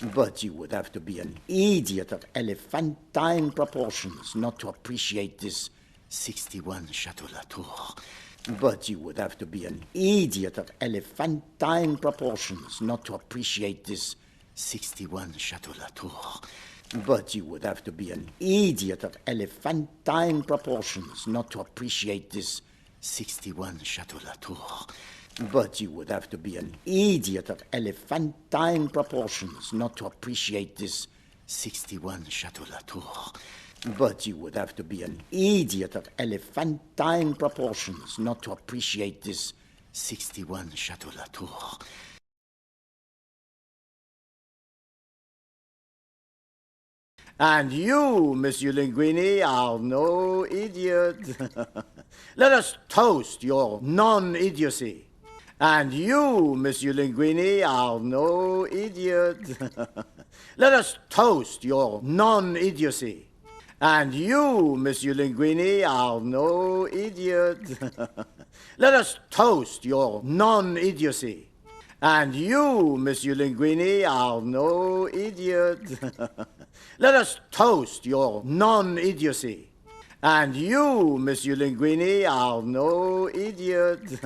But you would have to be an idiot of elephantine proportions not to appreciate this 61 Chateau Latour. But you would have to be an idiot of elephantine proportions not to appreciate this 61 Chateau Latour. But you would have to be an idiot of elephantine proportions not to appreciate this 61 Chateau Latour. But you would have to be an idiot of elephantine proportions not to appreciate this 61 Chateau Latour. But you would have to be an idiot of elephantine proportions not to appreciate this 61 Chateau Latour. And you, Monsieur Linguini, are no idiot. Let us toast your non-idiocy. And you, Monsieur Linguini, are no idiot. Let us toast your non-idiocy. And you, Monsieur Linguini, are no idiot. Let us toast your non-idiocy. And you, Monsieur Linguini, are no idiot. Let us toast your non-idiocy. And you, Monsieur Linguini, are no idiot.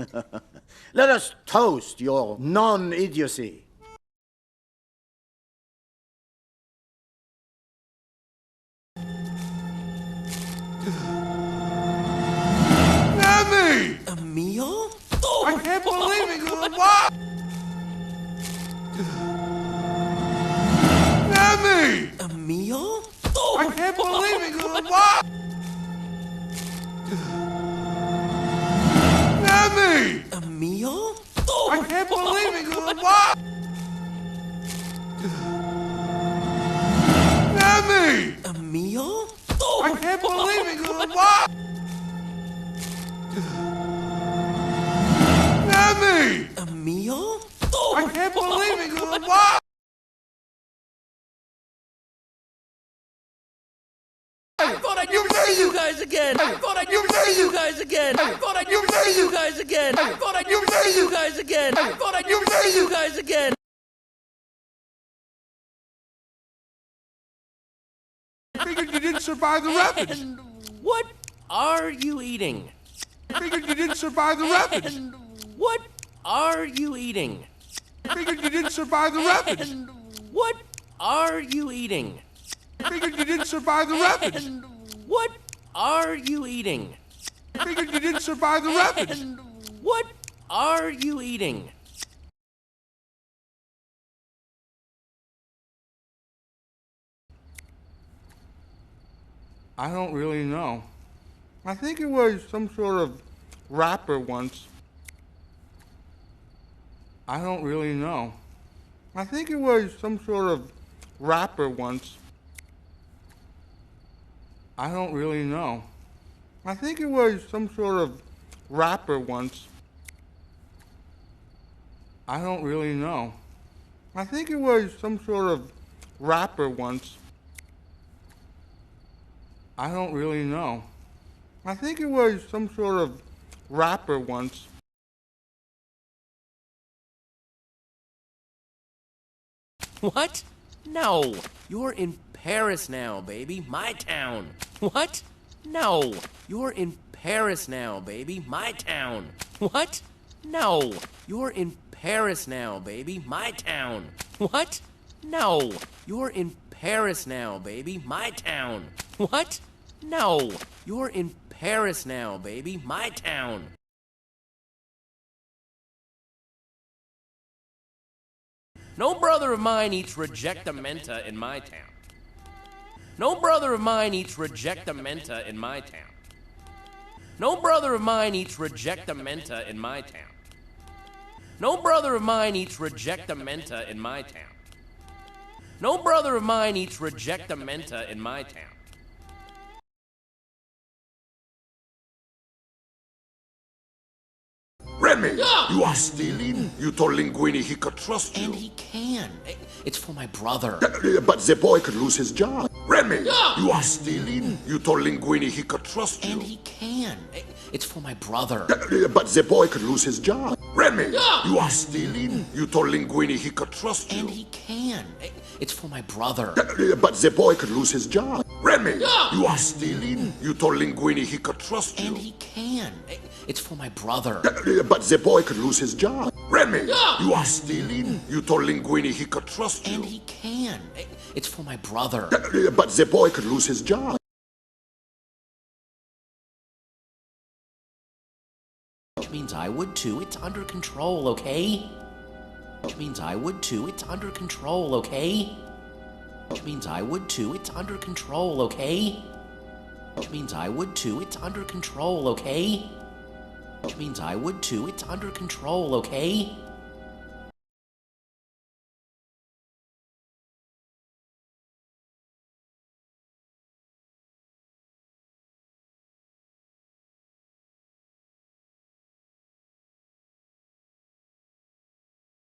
Let us toast your non-idiocy. Emmy! A meal? I can't believe it! What? Emmy! A meal? I can't believe it! What? Emmy! A meal? I can't believe it! What? Emmy! A meal? I can't believe it! What? Emmy! A meal? I can't believe it! What? I thought I'd never see you guys again! I thought I'd never see you guys again! I thought I'd never see you guys again! I thought I'd never see you guys again! I thought I'd never see you guys again! I figured you didn't survive the rapids. And what are you eating? I figured you didn't survive the rapids. And what are you eating? I figured you didn't survive the rapids. And what are you eating? I figured you didn't survive the rapids. And what are you eating? I figured you didn't survive the rapids. And what are you eating? I don't really know. I think it was some sort of rapper once. I don't really know. I think it was some sort of rapper once. I don't really know. I think it was some sort of rapper once. I don't really know. I think it was some sort of rapper once. I don't really know. I think it was some sort of rapper once. What? No. You're in Paris now, baby. My town. What? No. You're in Paris now, baby. My town. What? No. You're in Paris now, baby. My town. What? No. You're in Paris now, baby. My town. What? No. You're in Paris now, baby. My town. No brother of mine eats rejectamenta in my town. No brother of mine eats rejectamenta in my town. No brother of mine eats rejectamenta in my town. No brother of mine eats rejectamenta in my town. No brother of mine eats rejectamenta in my town. Remy, you are stealing? You told Linguini he could trust you. And he can. It's for my brother. But the boy could lose his job. Remy, you are stealing? You told Linguini he could trust you. And he can. It's for my brother. But the boy could lose his job. Remy, you are stealing? You told Linguini he could trust you. And he can. It's for my brother. But the boy could lose his job. Remy, you are stealing? You told Linguini he could trust you. And he can. It's for my brother. But the boy could lose his job. Remy, you are stealing? You told Linguini he could trust you. And he can. It's for my brother. But the boy could lose his job. Which means I would too. It's under control, okay? Which means I would too. It's under control, okay? Which means I would too. It's under control, okay? Which means I would too. It's under control, okay? Which means I would too. It's under control, okay?